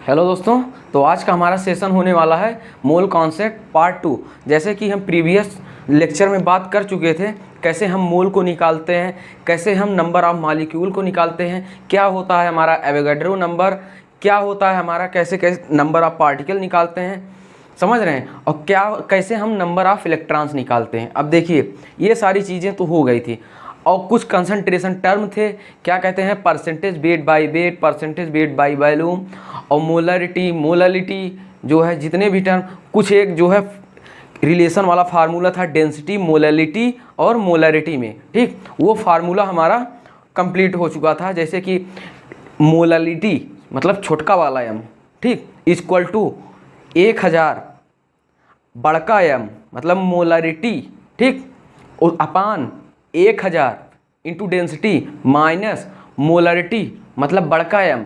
Hello दोस्तों, तो आज का हमारा सेशन होने वाला है मोल कॉन्सेप्ट पार्ट 2। जैसे कि हम प्रीवियस लेक्चर में बात कर चुके थे कैसे हम मोल को निकालते हैं, कैसे हम नंबर ऑफ मॉलिक्यूल को निकालते हैं, क्या होता है हमारा एवोगाड्रो नंबर, क्या होता है हमारा कैसे कैसे नंबर ऑफ पार्टिकल निकालते हैं, समझ रहे हैं, और क्या कैसे हम नंबर ऑफ इलेक्ट्रॉन्स निकालते हैं। अब देखिए ये सारी चीज़ें तो हो गई थी और कुछ कंसंट्रेशन टर्म थे, क्या कहते हैं percentage weight by weight, percentage weight by volume और मोलालिटी जो है, जितने भी टर्म, कुछ एक जो है रिलेशन वाला फार्मूला था डेंसिटी, मोलालिटी और मोलरिटी में, ठीक, वो फार्मूला हमारा कंप्लीट हो चुका था। जैसे कि मोलालिटी मतलब छोटका वाला एम, ठीक, इक्वल टू 1000 बड़का एम मतलब मोलरिटी, ठीक, और अपान 1000 इंटू डेंसिटी माइनस मोलरिटी मतलब बड़का एम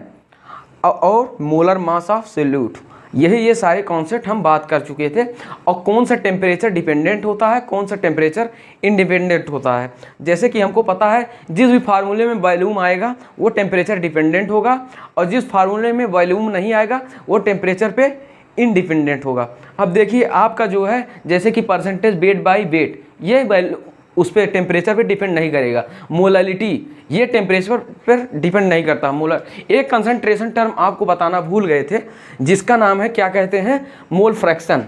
और मोलर मास ऑफ सोल्यूट। ये सारे कॉन्सेप्ट हम बात कर चुके थे। और कौन सा टेम्परेचर डिपेंडेंट होता है, कौन सा टेम्परेचर इंडिपेंडेंट होता है। जैसे कि हमको पता है जिस भी फार्मूले में वॉल्यूम आएगा वो टेम्परेचर डिपेंडेंट होगा और जिस फार्मूले में वॉल्यूम नहीं आएगा वो टेम्परेचर पे इंडिपेंडेंट होगा। अब देखिए आपका जो है जैसे कि परसेंटेज वेट बाय वेट, ये उस पर टेम्परेचर पे डिपेंड नहीं करेगा। मोलालिटी ये टेम्परेचर पर डिपेंड नहीं करता। मोलर एक कंसंट्रेशन टर्म आपको बताना भूल गए थे जिसका नाम है, क्या कहते हैं, मोल फ्रैक्शन,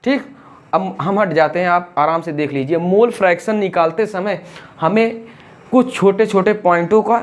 ठीक। अब हम हट जाते हैं, आप आराम से देख लीजिए। मोल फ्रैक्शन निकालते समय हमें कुछ छोटे छोटे पॉइंटों का,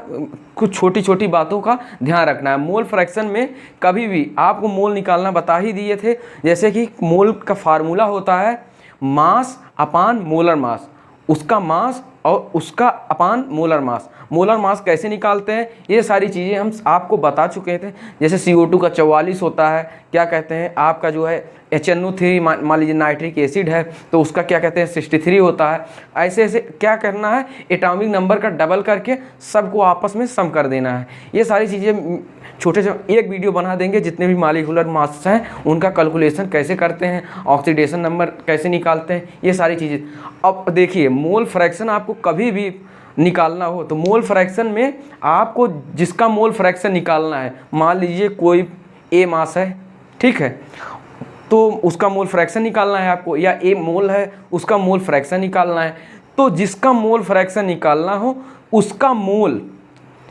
कुछ छोटी छोटी बातों का ध्यान रखना है। मोल फ्रैक्शन में कभी भी आपको मोल निकालना बता ही दिए थे। जैसे कि मोल का फार्मूला होता है मास अपान मोलर मास, उसका मास और उसका अपान मोलर मास। मोलर मास कैसे निकालते हैं ये सारी चीज़ें हम आपको बता चुके थे। जैसे CO2 का 44 होता है, क्या कहते हैं आपका जो है HNO3 मान लीजिए नाइट्रिक एसिड है तो उसका क्या कहते हैं 63 होता है। ऐसे ऐसे क्या करना है, एटॉमिक नंबर का डबल करके सबको आपस में सम कर देना है। ये सारी चीज़ें छोटे से एक वीडियो बना देंगे, जितने भी मॉलिक्यूलर मास हैं उनका कैलकुलेशन कैसे करते हैं, ऑक्सीडेशन नंबर कैसे निकालते हैं, ये सारी चीज़ें। अब देखिए मोल फ्रैक्शन आपको कभी भी निकालना हो तो मोल फ्रैक्शन में आपको जिसका मोल फ्रैक्शन निकालना है, मान लीजिए कोई A मास है, ठीक है, तो उसका मोल फ्रैक्शन निकालना है आपको, या A मोल है उसका मोल फ्रैक्शन निकालना है। तो जिसका मोल फ्रैक्शन निकालना हो उसका मोल,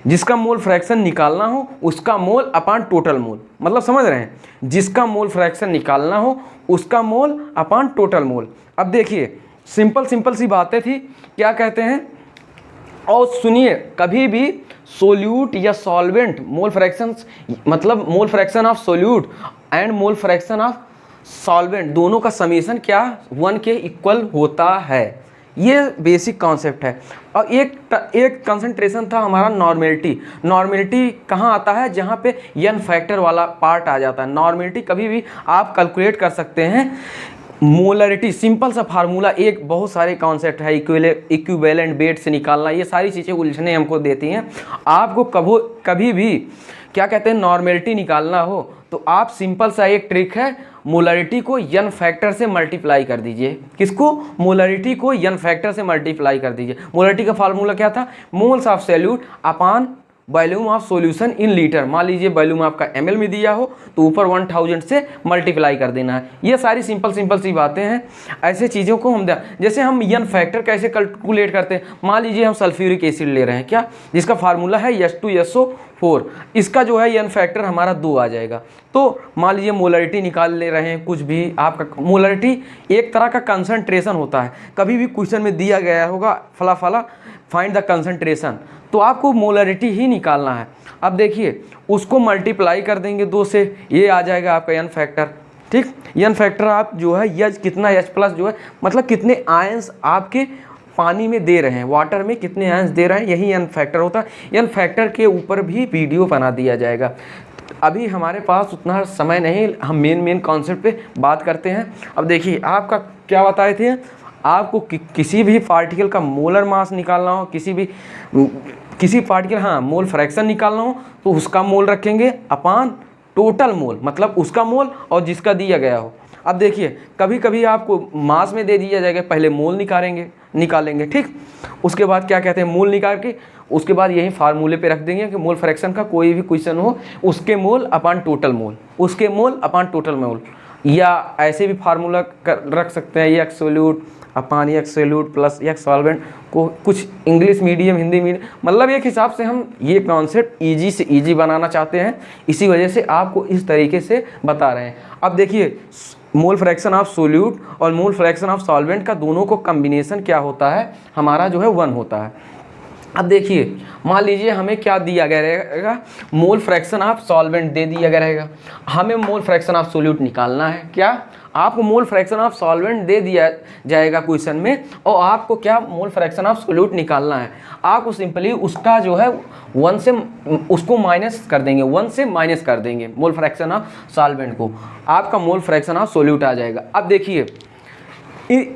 जिसका मोल फ्रैक्शन निकालना हो उसका मोल अपान टोटल मोल, मतलब समझ रहे हैं, जिसका मोल फ्रैक्शन निकालना हो उसका मोल अपान टोटल मोल। अब देखिए सिंपल सी बातें थी, क्या कहते हैं, और सुनिए कभी भी सोल्यूट या सॉल्वेंट मोल फ्रैक्शन मतलब मोल fraction of solute and mole fraction of solvent दोनों का समीशन क्या 1 के इक्वल होता है। ये बेसिक कॉन्सेप्ट है। और एक कंसंट्रेशन था हमारा नॉर्मेलिटी। नॉर्मेलिटी कहाँ आता है, जहाँ पे n फैक्टर वाला पार्ट आ जाता है। नॉर्मेलिटी कभी भी आप कैलकुलेट कर सकते हैं। मोलरिटी सिंपल सा फार्मूला, एक बहुत सारे कॉन्सेप्ट है, इक्विवेलेंट वेट से निकालना, ये सारी चीज़ें उलझने हमको देती हैं। आपको कभी भी क्या कहते हैं नॉर्मेलिटी निकालना हो तो आप सिंपल सा एक ट्रिक है, मोलरिटी को n फैक्टर से मल्टीप्लाई कर दीजिए। किसको, मोलरिटी को n फैक्टर से मल्टीप्लाई कर दीजिए। मोलरिटी का फार्मूला क्या था, moles of solute upon volume of solution in litre. मान लीजिए वॉल्यूम आपका ml में दिया हो तो ऊपर 1000 से मल्टीप्लाई कर देना है। ये सारी सिंपल सी बातें हैं। ऐसे चीज़ों को हम जैसे हम n फैक्टर कैसे कैलकुलेट करते हैं, मान लीजिए हम सल्फ्यूरिक एसिड ले रहे हैं, क्या, जिसका फार्मूला है H2SO4, इसका जो है n फैक्टर हमारा 2 आ जाएगा। तो मान लीजिए मोलरिटी निकाल ले रहे हैं, कुछ भी आपका मोलरिटी एक तरह का कंसंट्रेशन होता है। कभी भी क्वेश्चन में दिया गया होगा फला फाइंड द कंसंट्रेशन, तो आपको मोलरिटी ही निकालना है। अब देखिए उसको मल्टीप्लाई कर देंगे 2 से, ये आ जाएगा आपका n फैक्टर, ठीक। n फैक्टर आप जो है H कितना H प्लस जो है मतलब कितने आयंस आपके पानी में दे रहे हैं, वाटर में कितने आयंस दे रहे हैं, यही n फैक्टर होता है। n फैक्टर के ऊपर भी वीडियो बना दिया जाएगा। अभी हमारे पास उतना समय नहीं, हम मेन कॉन्सेप्ट पे बात करते हैं। अब देखिए आपका क्या बताए थे, आपको किसी भी पार्टिकल का मोलर मास निकालना हो, किसी पार्टिकल, हाँ, मोल फ्रैक्शन निकालना हो तो उसका मोल रखेंगे अपान टोटल मोल, मतलब उसका मोल और जिसका दिया गया हो। अब देखिए कभी कभी आपको मास में दे दिया जाएगा, पहले मोल निकालेंगे, ठीक। उसके बाद क्या कहते हैं, मोल निकाल के उसके बाद यही फार्मूले पे रख देंगे कि मोल फ्रैक्शन का कोई भी क्वेश्चन हो, उसके मोल अपॉन टोटल मोल, उसके मोल अपॉन टोटल मोल, या ऐसे भी फार्मूला रख सकते हैं x solute upon x solute plus x solvent को, कुछ इंग्लिश मीडियम हिंदी मीडियम, मतलब एक हिसाब से हम ये कॉन्सेप्ट ईजी से ईजी बनाना चाहते हैं, इसी वजह से आपको इस तरीके से बता रहे हैं। अब देखिए मोल फ्रैक्शन ऑफ सोल्यूट और मोल फ्रैक्शन ऑफ सॉल्वेंट का दोनों को कम्बिनेशन क्या होता है, हमारा जो है 1 होता है। अब देखिए मान लीजिए हमें क्या दिया गया रहेगा, मोल फ्रैक्शन ऑफ सॉल्वेंट दे दिया गया रहेगा, हमें मोल फ्रैक्शन ऑफ सोल्यूट निकालना है। क्या आपको मोल फ्रैक्शन ऑफ सॉल्वेंट दे दिया जाएगा क्वेश्चन में, और आपको क्या मोल फ्रैक्शन ऑफ सोल्यूट निकालना है। आपको सिंपली उसका जो है 1 से उसको माइनस कर देंगे, 1 से माइनस कर देंगे मोल फ्रैक्शन ऑफ सॉल्वेंट को, आपका मोल फ्रैक्शन ऑफ सोल्यूट आ जाएगा। अब देखिए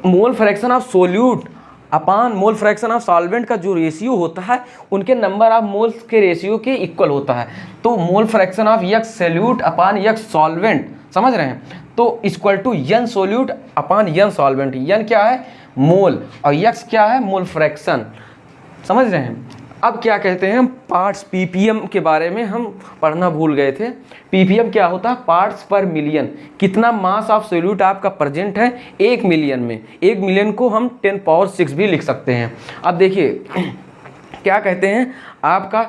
mole fraction of solute upon mole fraction of solvent का जो रेशियो होता है उनके नंबर ऑफ मोल्स के रेशियो के इक्वल होता है। तो mole fraction of x solute upon x solvent, समझ रहे हैं, तो equal to n solute upon n solvent. N क्या है, मोल, और एक्स क्या है, मोल फ्रैक्शन, समझ रहे हैं। अब क्या कहते हैं, पार्ट्स पीपीएम के बारे में हम पढ़ना भूल गए थे। पीपीएम क्या होता है, पार्ट्स पर मिलियन, कितना मास ऑफ सोल्यूट आपका प्रेजेंट है 1 मिलियन में। 1 मिलियन को हम 10 पावर 6 भी लिख सकते हैं। अब देखिए क्या कहते हैं, आपका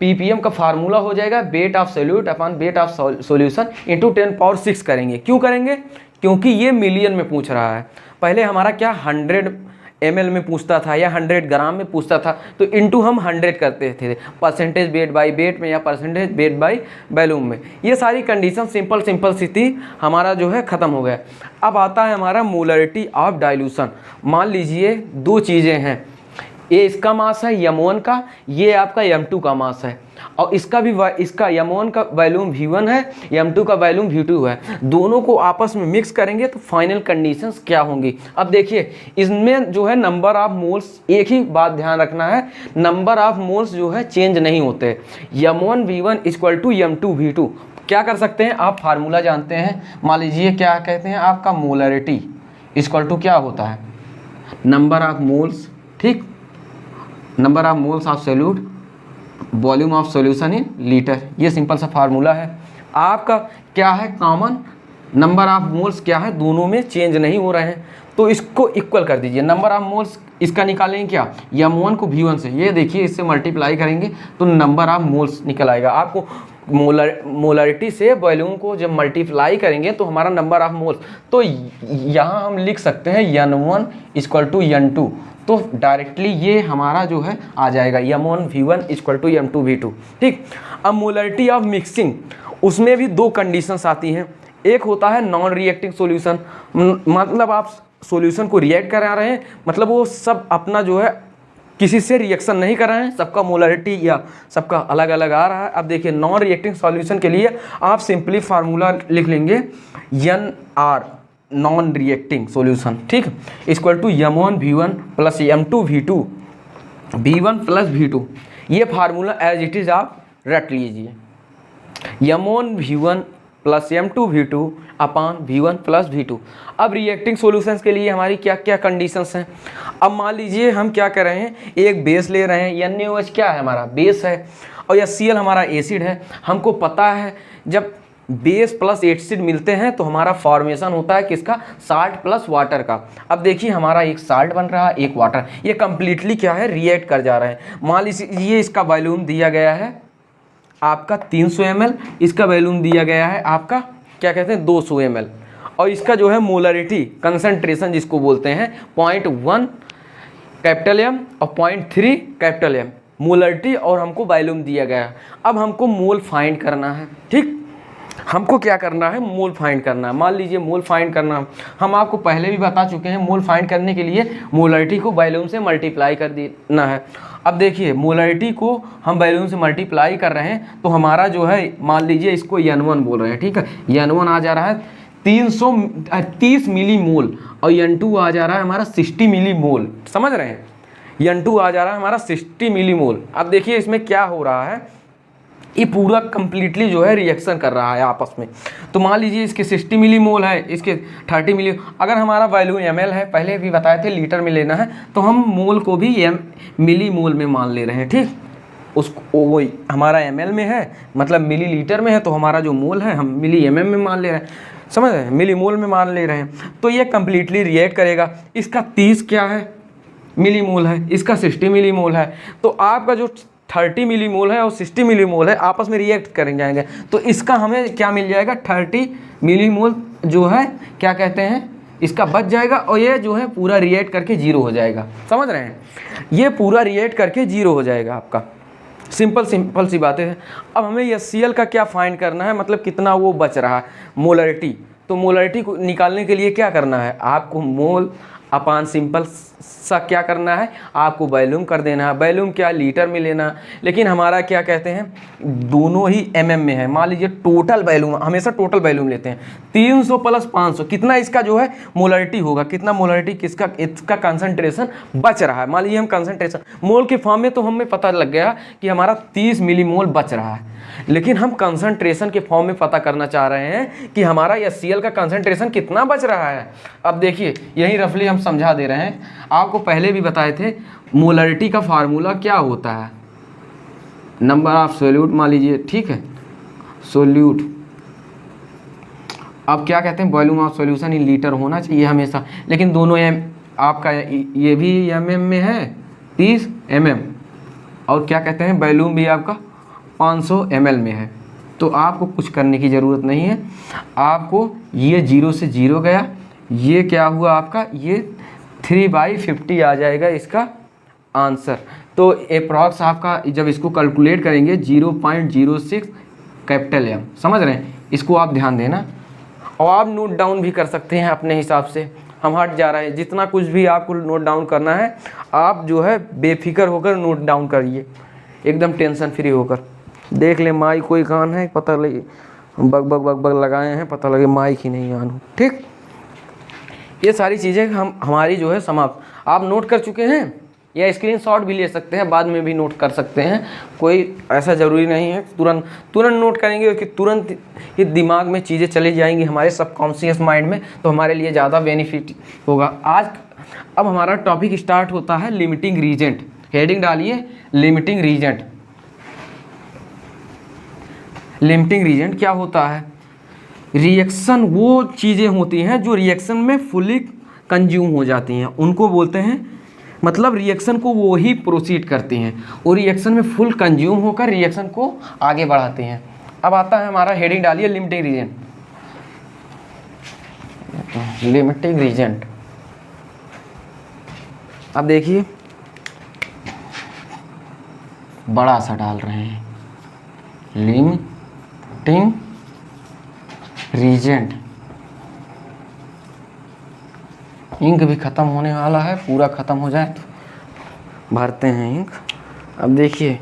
पीपीएम का फार्मूला हो जाएगा weight of solute upon weight of solution into 10 power 6 करेंगे। क्यों करेंगे, क्योंकि ये मिलियन में पूछ रहा है। पहले हमारा क्या 100 ml में पूछता था या 100 ग्राम में पूछता था, तो इंटू हम 100 करते थे, परसेंटेज वेट बाई वेट में या परसेंटेज वेट बाई वॉल्यूम में। ये सारी कंडीशन सिंपल सी थी, हमारा जो है ख़त्म हो गया। अब आता है हमारा मोलरिटी ऑफ डाइल्यूशन। मान लीजिए 2 चीज़ें हैं, ये इसका मास है m1 का, ये आपका m2 का मास है, और इसका भी इसका m1 का वॉल्यूम v1 है, m2 का वॉल्यूम v2 है। दोनों को आपस में मिक्स करेंगे तो फाइनल कंडीशंस क्या होंगी। अब देखिए इसमें जो है नंबर ऑफ मोल्स, एक ही बात ध्यान रखना है, नंबर ऑफ मोल्स जो है चेंज नहीं होते। m1 v1 equal to m2 v2। क्या कर सकते हैं आप, फार्मूला जानते हैं, मान लीजिए क्या कहते हैं, आपका मोलरिटी इक्वल टू क्या होता है, नंबर ऑफ मोल्स, ठीक, number of moles of solute volume of solution in litre. ये सिंपल सा फार्मूला है। आपका क्या है, कॉमन नंबर ऑफ मोल्स क्या है, दोनों में चेंज नहीं हो रहे हैं, तो इसको इक्वल कर दीजिए। नंबर ऑफ मोल्स इसका निकालेंगे क्या, m1 को v1 से, ये देखिए इससे मल्टीप्लाई करेंगे तो नंबर ऑफ मोल्स निकल आएगा। आपको मोलरिटी से वॉल्यूम को जब मल्टीप्लाई करेंगे तो हमारा नंबर ऑफ मोल्स, तो यहाँ हम लिख सकते हैं n1 इक्वल टू n2, तो डायरेक्टली ये हमारा जो है आ जाएगा m1 v1 equal to m2 v2, ठीक। अब मोलरिटी ऑफ मिक्सिंग, उसमें भी 2 कंडीशंस आती हैं। एक होता है नॉन रिएक्टिंग सॉल्यूशन, मतलब आप सॉल्यूशन को रिएक्ट करा रहे हैं, मतलब वो सब अपना जो है किसी से रिएक्शन नहीं कर रहे हैं, सबका मोलरिटी या सबका अलग अलग आ रहा है। अब देखिए नॉन रिएक्टिंग सॉल्यूशन के लिए आप सिंपली फार्मूला लिख लेंगे NR, नॉन रिएक्टिंग सॉल्यूशन, ठीक, equal to m1 v1 plus m2 v2 v1 plus v2। ये फार्मूला एज इट इज़ आप रट लीजिए, m1 v1 plus m2 v2 अपान v1 प्लस v2। अब रिएक्टिंग सॉल्यूशंस के लिए हमारी क्या क्या कंडीशंस हैं। अब मान लीजिए हम क्या कर रहे हैं, एक बेस ले रहे हैं, NaOH क्या है, हमारा बेस है, और HCl हमारा एसिड है। हमको पता है जब बेस प्लस एसिड मिलते हैं तो हमारा फॉर्मेशन होता है किसका, साल्ट प्लस वाटर का। अब देखिए हमारा एक साल्ट बन रहा है, एक वाटर, ये कंप्लीटली क्या है, रिएक्ट कर जा रहे हैं। मान लीजिए इसका वॉल्यूम दिया गया है आपका 300 ml, इसका वॉल्यूम दिया गया है आपका क्या कहते हैं 200 ml, और इसका जो है मोलरिटी कंसंट्रेशन जिसको बोलते हैं 0.1 कैपिटल M और 0.3 कैपिटल M मोलरिटी, और हमको वॉल्यूम दिया गया है। अब हमको मोल फाइंड करना है, ठीक, हमको क्या करना है, मोल फाइंड करना है। मान लीजिए मोल फाइंड करना, हम आपको पहले भी बता चुके हैं, मोल फाइंड करने के लिए मोलरिटी को वॉल्यूम से मल्टीप्लाई कर देना है। अब देखिए मोलरिटी को हम वॉल्यूम से मल्टीप्लाई कर रहे हैं तो हमारा जो है, मान लीजिए इसको n1 बोल रहे हैं, ठीक है, n1 आ जा रहा है 330 मिली मोल, और n2 आ जा रहा है हमारा 60 मिली मोल, समझ रहे हैं, n2 आ जा रहा है हमारा 60 मिली मोल। अब देखिए इसमें क्या हो रहा है, ये पूरा कंप्लीटली जो है रिएक्शन कर रहा है आपस में। तो मान लीजिए इसके 60 मिली मोल है, इसके 30 मिली, अगर हमारा वैल्यू ml है, पहले भी बताए थे लीटर में लेना है, तो हम मोल को भी मिली मोल में मान ले रहे हैं, ठीक। उसको वही हमारा ml में है, मतलब मिली लीटर में है, तो हमारा जो मोल है हम मिली mm में मान ले रहे हैं, समझ रहे हैं, मिली मोल में मान ले रहे हैं। तो ये कंप्लीटली रिएक्ट करेगा। इसका 30 क्या है, मिली मोल है, इसका 60 मिली मोल है। तो आपका जो 30 मिली मोल है और 60 मिली मोल है आपस में रिएक्ट करेंगे जाएंगे, तो इसका हमें क्या मिल जाएगा, 30 मिली मोल जो है क्या कहते हैं, इसका बच जाएगा, और ये जो है पूरा रिएक्ट करके जीरो हो जाएगा। समझ रहे हैं, ये पूरा रिएक्ट करके जीरो हो जाएगा आपका। सिंपल सी बातें हैं। अब हमें HCl का क्या फाइंड करना है, मतलब कितना वो बच रहा है, मोलरिटी। तो मोलरिटी को निकालने के लिए क्या करना है, आपको मोल अपान सिंपल सा क्या करना है, आपको वॉल्यूम कर देना है। वॉल्यूम क्या, लीटर में लेना, लेकिन हमारा क्या कहते हैं, दोनों ही mm में है। मान लीजिए टोटल वॉल्यूम, हमेशा टोटल वॉल्यूम लेते हैं, 300 प्लस 500, कितना इसका जो है मोलरिटी होगा, कितना मोलरिटी, किसका, इसका कंसंट्रेशन बच रहा है। मान लीजिए हम कंसंट्रेशन मोल के फॉर्म में तो हमें पता लग गया कि हमारा 30 मिली मोल बच रहा है, लेकिन हम कंसंट्रेशन के फॉर्म में पता करना चाह रहे हैं कि हमारा HCl का कंसंट्रेशन कितना बच रहा है। अब देखिए यही रफली हम समझा दे रहे हैं, आपको पहले भी बताए थे मोलरिटी का फार्मूला क्या होता है, नंबर ऑफ सोल्यूट मान लीजिए, ठीक है, सोल्यूट। अब क्या कहते हैं, volume of solution in litre होना चाहिए हमेशा, लेकिन दोनों आपका ये भी mm में है 30 mm, और क्या कहते हैं वॉल्यूम भी आपका 500 ml में है। तो आपको कुछ करने की ज़रूरत नहीं है, आपको ये 0 से 0 गया, ये क्या हुआ आपका, ये 3/50 आ जाएगा इसका आंसर। तो अप्रॉक्स आपका जब इसको कैलकुलेट करेंगे 0.06 कैपिटल M, समझ रहे हैं, इसको आप ध्यान देना। और आप नोट डाउन भी कर सकते हैं अपने हिसाब से, हम हट जा रहे हैं, जितना कुछ भी आपको नोट डाउन करना है आप जो है बेफिक्र होकर नोट डाउन करिए, एकदम टेंशन फ्री होकर। देख ले माइक कोई कान है, पता लगे बग बग बग बग लगाए हैं, पता लगे माइक ही नहीं ऑन हो, ठीक। ये सारी चीज़ें हमारी जो है समाप्त, आप नोट कर चुके हैं, या स्क्रीनशॉट भी ले सकते हैं, बाद में भी नोट कर सकते हैं, कोई ऐसा ज़रूरी नहीं है तुरंत नोट करेंगे कि तुरंत ये दिमाग में चीज़ें चली जाएंगी हमारे सबकॉन्शियस माइंड में, तो हमारे लिए ज़्यादा बेनिफिट होगा। अब हमारा टॉपिक स्टार्ट होता है लिमिटिंग रीजेंट। हेडिंग डालिए लिमिटिंग रीजेंट। लिमिटिंग रीजेंट क्या होता है, रिएक्शन वो चीज़ें होती हैं जो रिएक्शन में फुली कंज्यूम हो जाती हैं, उनको बोलते हैं, मतलब रिएक्शन को वो ही प्रोसीड करती हैं, और रिएक्शन में फुल कंज्यूम होकर रिएक्शन को आगे बढ़ाते हैं। अब आता है हमारा, हेडिंग डालिए लिमिटिंग रीजेंट। लिमिटिंग रीजेंट, अब देखिए बड़ा सा डाल रहे हैं, लिमिटिंग रीजेंट। इंक भी ख़त्म होने वाला है, पूरा ख़त्म हो जाए तो भरते हैं इंक। अब देखिए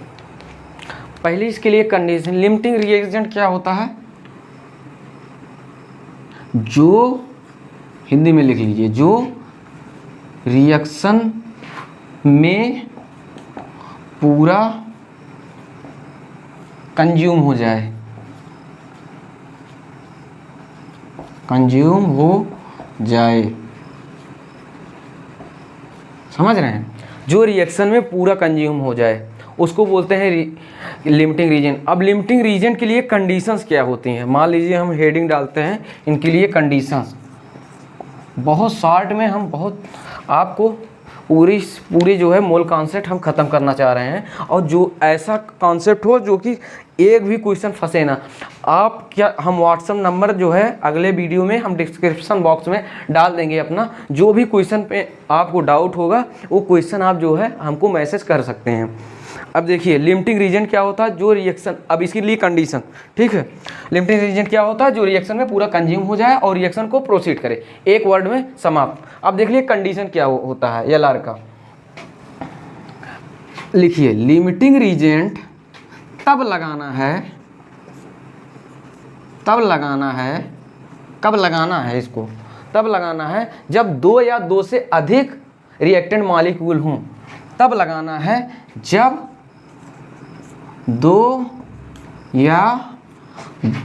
पहले इसके लिए कंडीशन, लिमिटिंग रिएजेंट क्या होता है, जो हिंदी में लिख लीजिए, जो रिएक्शन में पूरा कंज्यूम हो जाए, कंज्यूम हो जाए, समझ रहे हैं, जो रिएक्शन में पूरा कंज्यूम हो जाए उसको बोलते हैं लिमिटिंग रीजन। अब लिमिटिंग रीजन के लिए कंडीशंस क्या होती हैं, मान लीजिए हम हेडिंग डालते हैं इनके लिए कंडीशंस, बहुत शॉर्ट में हम बहुत आपको पूरी जो है मोल कॉन्सेप्ट हम ख़त्म करना चाह रहे हैं, और जो ऐसा कॉन्सेप्ट हो जो कि एक भी क्वेश्चन फंसे ना। आप क्या, हम व्हाट्सएप नंबर जो है अगले वीडियो में हम डिस्क्रिप्शन बॉक्स में डाल देंगे अपना, जो भी क्वेश्चन पे आपको डाउट होगा वो क्वेश्चन आप जो है हमको मैसेज कर सकते हैं। अब देखिए लिमिटिंग रीजन क्या होता है, जो रिएक्शन, अब इसके लिए कंडीशन, ठीक है, लिमिटिंग रीजन क्या होता है, जो रिएक्शन में पूरा कंज्यूम हो जाए और रिएक्शन को प्रोसीड करे, एक वर्ड में समाप्त। अब देख लिए कंडीशन क्या होता है, LR का लिखिए, लिमिटिंग रीजेंट तब लगाना है, कब लगाना है इसको, तब लगाना है जब 2 या 2 से अधिक रिएक्टेंट मॉलिक्यूल हों, तब लगाना है जब 2 या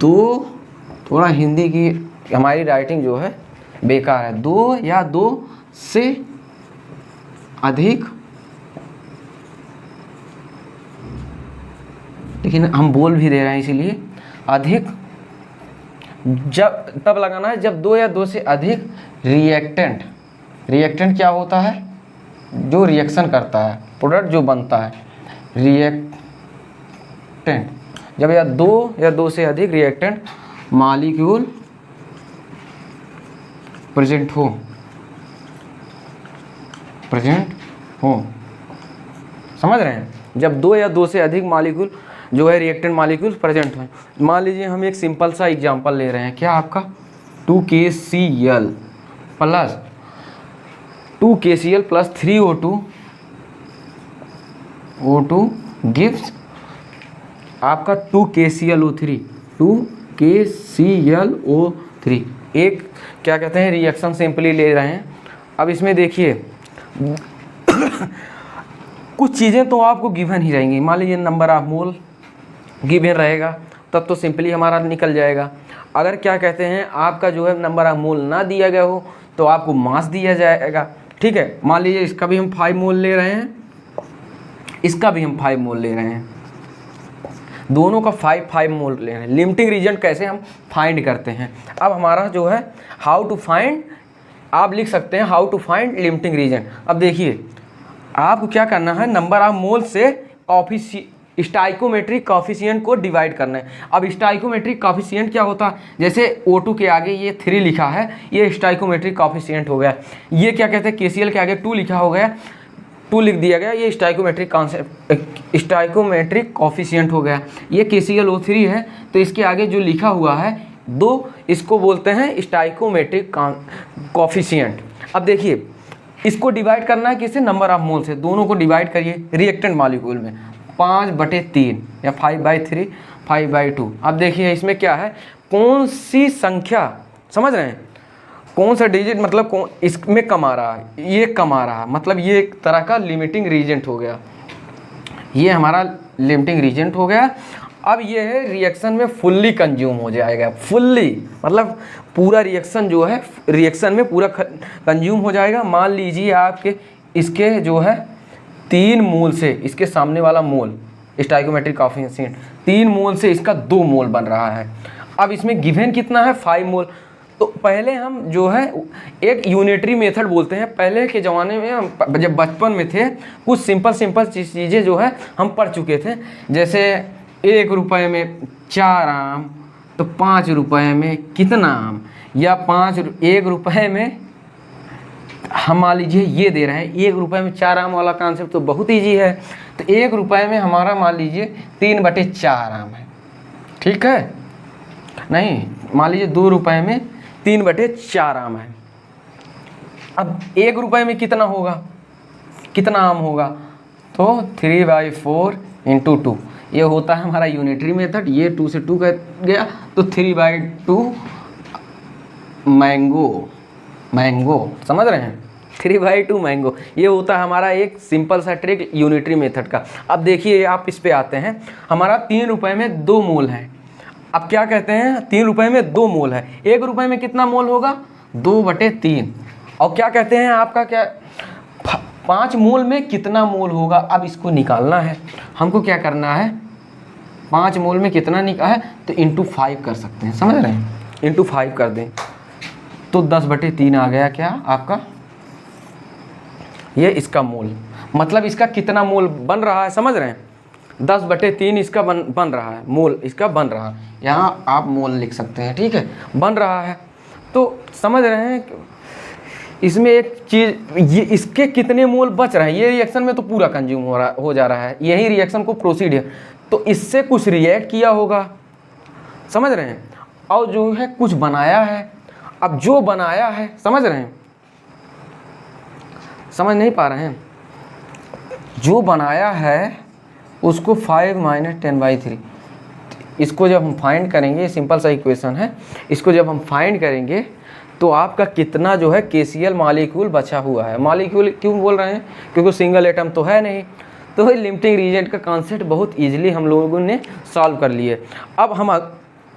2, थोड़ा हिंदी की हमारी राइटिंग जो है बेकार है, 2 या 2 से अधिक, लेकिन हम बोल भी दे रहे हैं इसीलिए अधिक, जब तब लगाना है जब 2 या 2 से अधिक रिएक्टेंट, रिएक्टेंट क्या होता है, जो रिएक्शन करता है, प्रोडक्ट जो बनता है, रिएक्टेंट, जब या 2 से अधिक रिएक्टेंट मॉलिक्यूल प्रेजेंट हो, समझ रहे हैं, जब 2 या 2 से अधिक मॉलिक्यूल जो है रिएक्टेंट मॉलिक्यूल प्रेजेंट हैं। मान लीजिए हम एक सिंपल सा एग्जांपल ले रहे हैं, क्या आपका 2KCl plus 2KCl plus 3O2 gives आपका 2KClO3, 2KClO3 एक क्या कहते हैं रिएक्शन सिंपली ले रहे हैं। अब इसमें देखिए कुछ चीज़ें तो आपको गिवन ही रहेंगी, मान लीजिए नंबर ऑफ मोल गिवन रहेगा, तब तो सिंपली हमारा निकल जाएगा। अगर क्या कहते हैं आपका जो है नंबर ऑफ मोल ना दिया गया हो तो आपको मास दिया जाएगा, ठीक है। मान लीजिए इसका भी हम 5 मोल ले रहे हैं, इसका भी हम 5 मोल ले रहे हैं, दोनों का 5 मोल ले रहे हैं। लिमिटिंग रीजन कैसे हम फाइंड करते हैं, अब हमारा जो है हाउ टू फाइंड, आप लिख सकते हैं how to find limiting reagent. अब देखिए आपको क्या करना है, नंबर ऑफ मोल से स्टाइकोमेट्रिक कॉफिशिएंट को डिवाइड करना है। अब स्टाइकोमेट्रिक कॉफिशिएंट क्या होता है, जैसे O2 के आगे ये 3 लिखा है, ये स्टाइकोमेट्रिक कॉफिशिएंट हो गया। ये क्या कहते हैं KCl के आगे 2 लिखा हो गया, 2 लिख दिया गया, ये स्टाइकोमेट्रिक कॉफिशिएंट हो गया। ये KClO3 है तो इसके आगे जो लिखा हुआ है 2, इसको बोलते हैं स्टाइकोमेट्रिक कॉफिशिएंट। अब देखिए इसको डिवाइड करना है किससे, नंबर ऑफ मोल से, दोनों को डिवाइड करिए रिएक्टेंट मॉलिक्यूल में, 5/3 या 5/3 5/2। अब देखिए इसमें क्या है, कौन सी संख्या, समझ रहे हैं, कौन सा डिजिट मतलब कौन इसमें कम आ रहा है, ये कम आ रहा है, मतलब ये एक तरह का लिमिटिंग रीजेंट हो गया, ये हमारा लिमिटिंग रीजेंट हो गया। अब ये है रिएक्शन में फुल्ली कंज्यूम हो जाएगा, फुल्ली मतलब पूरा रिएक्शन जो है रिएक्शन में पूरा कंज्यूम हो जाएगा। मान लीजिए आपके इसके जो है 3 मोल से, इसके सामने वाला मोल स्टाइकोमेट्रिक कॉफिशिएंट 3 मोल से इसका 2 मोल बन रहा है। अब इसमें गिवन कितना है, 5 मोल। तो पहले हम जो है एक यूनिटरी मेथड बोलते हैं, पहले के ज़माने में हम जब बचपन में थे कुछ सिंपल चीज़ें जो है हम पढ़ चुके थे, जैसे 1 रुपये में 4 आम, तो 5 रुपये में कितना आम, या 1 रुपये में हम मान लीजिए ये दे रहे हैं 1 रुपये में 4 आम वाला कॉन्सेप्ट तो बहुत ईजी है। तो 1 रुपये में हमारा मान लीजिए 3/4 आम है, ठीक है, नहीं मान लीजिए 2 रुपये में 3/4 आम है। अब 1 रुपये में कितना होगा, कितना आम होगा, तो 3/4 × 2, ये होता है हमारा यूनिटरी मेथड। ये 2 से 2 गया तो 3/2 मैंगो, समझ रहे हैं, 3/2 मैंगो, ये होता है हमारा एक सिंपल सा ट्रिक यूनिटरी मेथड का। अब देखिए आप इस पे आते हैं, हमारा 3 रुपये में 2 मोल है। अब क्या कहते हैं 3 रुपये में 2 मोल है, 1 रुपये में कितना मोल होगा, 2/3। और क्या कहते हैं आपका क्या 5 मोल में कितना मोल होगा, अब इसको निकालना है हमको। क्या करना है, 5 मोल में कितना निकाला है तो × 5 कर सकते हैं, समझ रहे हैं, × 5 कर दें तो 10/3 आ गया क्या आपका, ये इसका मोल, मतलब इसका कितना मोल बन रहा है, समझ रहे हैं, 10/3 इसका बन रहा है, मोल इसका बन रहा है, यहाँ आप मोल लिख सकते हैं, ठीक है, बन रहा है। तो समझ रहे हैं इसमें एक चीज़, ये इसके कितने मोल बच रहे हैं, ये रिएक्शन में तो पूरा कंज्यूम हो जा रहा है, यही रिएक्शन को प्रोसीड है, तो इससे कुछ रिएक्ट किया होगा, समझ रहे हैं, और जो है कुछ बनाया है। अब जो बनाया है, समझ रहे हैं, समझ नहीं पा रहे हैं, जो बनाया है उसको 5 - 10/3, इसको जब हम फाइंड करेंगे, सिंपल सा इक्वेशन है, इसको जब हम फाइंड करेंगे तो आपका कितना जो है KCl मॉलिक्यूल बचा हुआ है। मॉलिक्यूल क्यों बोल रहे हैं, क्योंकि सिंगल एटम तो है नहीं, तो लिमिटिंग रीजेंट का कॉन्सेप्ट बहुत ईजिली हम लोगों ने सॉल्व कर लिए। अब हम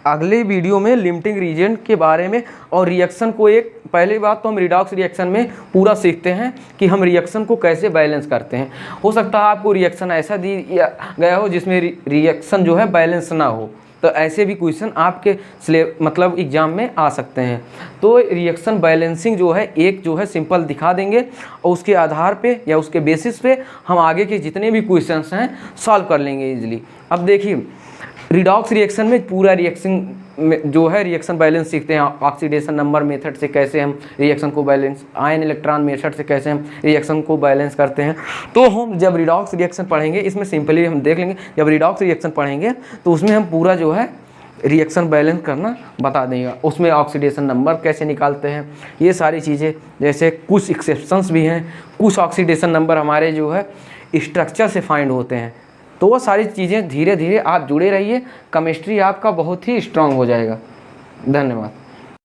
अगले वीडियो में लिमिटिंग रीजेंट के बारे में और रिएक्शन को, एक पहली बात तो हम रिडॉक्स रिएक्शन में पूरा सीखते हैं कि हम रिएक्शन को कैसे बैलेंस करते हैं। हो सकता है आपको रिएक्शन ऐसा दिया गया हो जिसमें रिएक्शन जो है बैलेंस ना हो, तो ऐसे भी क्वेश्चन आपके मतलब एग्जाम में आ सकते हैं। तो रिएक्शन बैलेंसिंग जो है एक जो है सिंपल दिखा देंगे और उसके आधार पे या उसके बेसिस पे हम आगे के जितने भी क्वेश्चंस हैं सॉल्व कर लेंगे इजीली। अब देखिए रिडॉक्स रिएक्शन में पूरा रिएक्शन में जो है रिएक्शन बैलेंस सीखते हैं, ऑक्सीडेशन नंबर मेथड से कैसे हम रिएक्शन को बैलेंस, आयन इलेक्ट्रॉन मेथड से कैसे हम रिएक्शन को बैलेंस करते हैं। तो हम जब रिडॉक्स रिएक्शन पढ़ेंगे इसमें सिंपली हम देख लेंगे, जब रिडॉक्स रिएक्शन पढ़ेंगे तो उसमें हम पूरा जो है रिएक्शन बैलेंस करना बता देंगे, उसमें ऑक्सीडेशन नंबर कैसे निकालते हैं, ये सारी चीज़ें। जैसे कुछ एक्सेप्शंस भी हैं, कुछ ऑक्सीडेशन नंबर हमारे जो है स्ट्रक्चर से फाइंड होते हैं। तो वो सारी चीज़ें धीरे धीरे आप जुड़े रहिए, केमिस्ट्री आपका बहुत ही स्ट्रांग हो जाएगा। धन्यवाद।